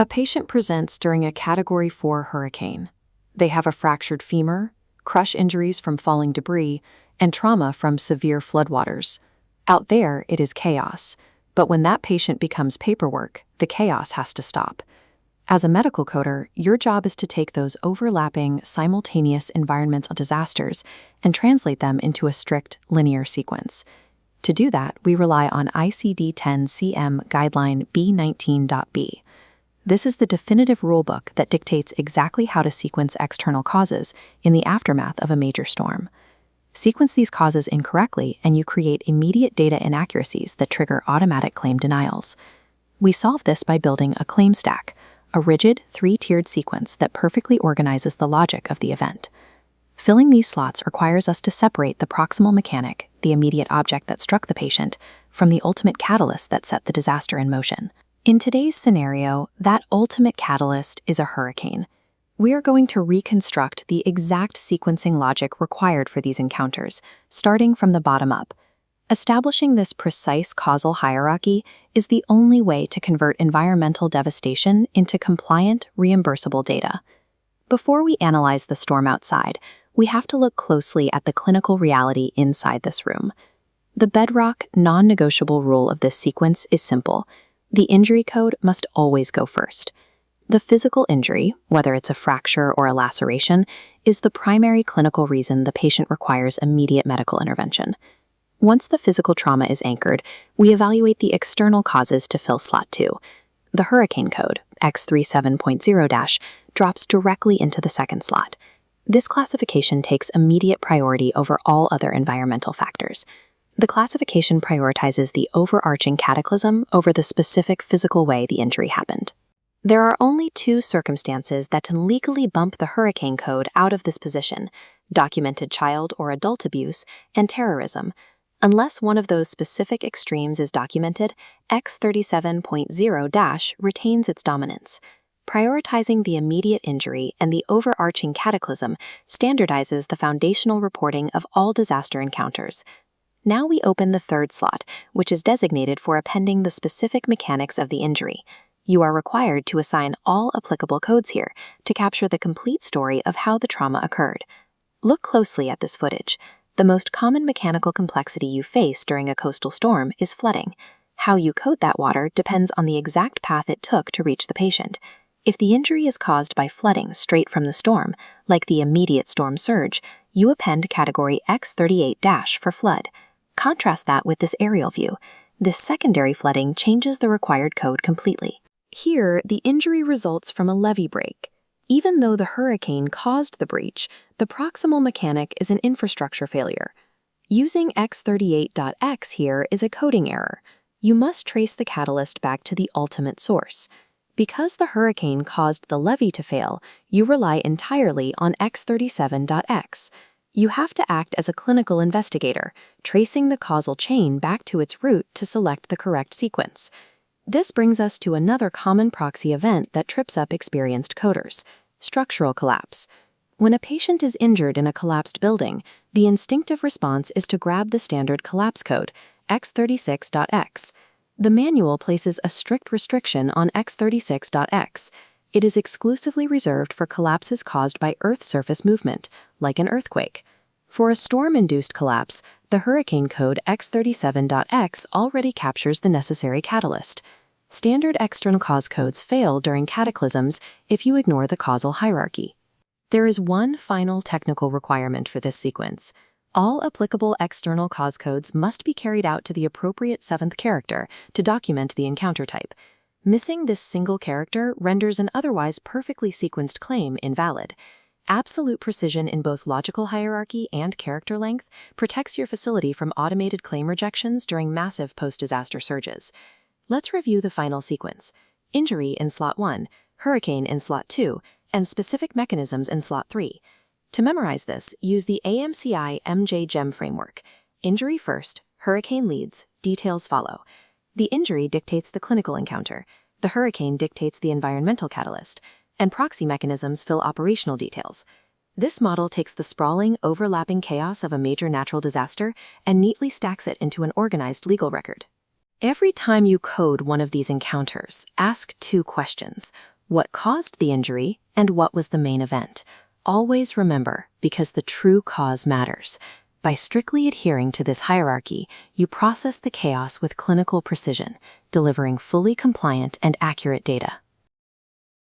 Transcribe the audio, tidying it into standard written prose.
A patient presents during a Category 4 hurricane. They have a fractured femur, crush injuries from falling debris, and trauma from severe floodwaters. Out there, it is chaos. But when that patient becomes paperwork, the chaos has to stop. As a medical coder, your job is to take those overlapping, simultaneous environmental disasters and translate them into a strict, linear sequence. To do that, we rely on ICD-10-CM guideline B.19.b. This is the definitive rulebook that dictates exactly how to sequence external causes in the aftermath of a major storm. Sequence these causes incorrectly, and you create immediate data inaccuracies that trigger automatic claim denials. We solve this by building a claim stack, a rigid, three-tiered sequence that perfectly organizes the logic of the event. Filling these slots requires us to separate the proximal mechanic, the immediate object that struck the patient, from the ultimate catalyst that set the disaster in motion. In today's scenario, that ultimate catalyst is a hurricane. We are going to reconstruct the exact sequencing logic required for these encounters, starting from the bottom up. Establishing this precise causal hierarchy is the only way to convert environmental devastation into compliant, reimbursable data. Before we analyze the storm outside, we have to look closely at the clinical reality inside this room. The bedrock, non-negotiable rule of this sequence is simple. The injury code must always go first. The physical injury, whether it's a fracture or a laceration, is the primary clinical reason the patient requires immediate medical intervention. Once the physical trauma is anchored, we evaluate the external causes to fill slot 2. The hurricane code, X37.0-, drops directly into the second slot. This classification takes immediate priority over all other environmental factors. The classification prioritizes the overarching cataclysm over the specific physical way the injury happened. There are only two circumstances that can legally bump the hurricane code out of this position: documented child or adult abuse and terrorism. Unless one of those specific extremes is documented, X37.0- retains its dominance. Prioritizing the immediate injury and the overarching cataclysm standardizes the foundational reporting of all disaster encounters. Now we open the third slot, which is designated for appending the specific mechanics of the injury. You are required to assign all applicable codes here to capture the complete story of how the trauma occurred. Look closely at this footage. The most common mechanical complexity you face during a coastal storm is flooding. How you code that water depends on the exact path it took to reach the patient. If the injury is caused by flooding straight from the storm, like the immediate storm surge, you append category X38- for flood. Contrast that with this aerial view. This secondary flooding changes the required code completely. Here, the injury results from a levee break. Even though the hurricane caused the breach, the proximal mechanic is an infrastructure failure. Using X38.x here is a coding error. You must trace the catalyst back to the ultimate source. Because the hurricane caused the levee to fail, you rely entirely on X37.x. You have to act as a clinical investigator, tracing the causal chain back to its root to select the correct sequence. This brings us to another common proxy event that trips up experienced coders: structural collapse. When a patient is injured in a collapsed building, the instinctive response is to grab the standard collapse code, X36.x. The manual places a strict restriction on X36.x. It is exclusively reserved for collapses caused by Earth surface movement, like an earthquake. For a storm-induced collapse, the hurricane code X37.x already captures the necessary catalyst. Standard external cause codes fail during cataclysms if you ignore the causal hierarchy. There is one final technical requirement for this sequence. All applicable external cause codes must be carried out to the appropriate seventh character to document the encounter type. Missing this single character renders an otherwise perfectly sequenced claim invalid. Absolute precision in both logical hierarchy and character length protects your facility from automated claim rejections during massive post-disaster surges. Let's review the final sequence: injury in slot 1, hurricane in slot 2, and specific mechanisms in slot 3. To memorize this, use the AMCI MJ-GEM framework. Injury first, hurricane leads, details follow. The injury dictates the clinical encounter, the hurricane dictates the environmental catalyst, and proxy mechanisms fill operational details. This model takes the sprawling, overlapping chaos of a major natural disaster and neatly stacks it into an organized legal record. Every time you code one of these encounters, ask 2 questions. What caused the injury, and what was the main event? Always remember, because the true cause matters. By strictly adhering to this hierarchy, you process the chaos with clinical precision, delivering fully compliant and accurate data.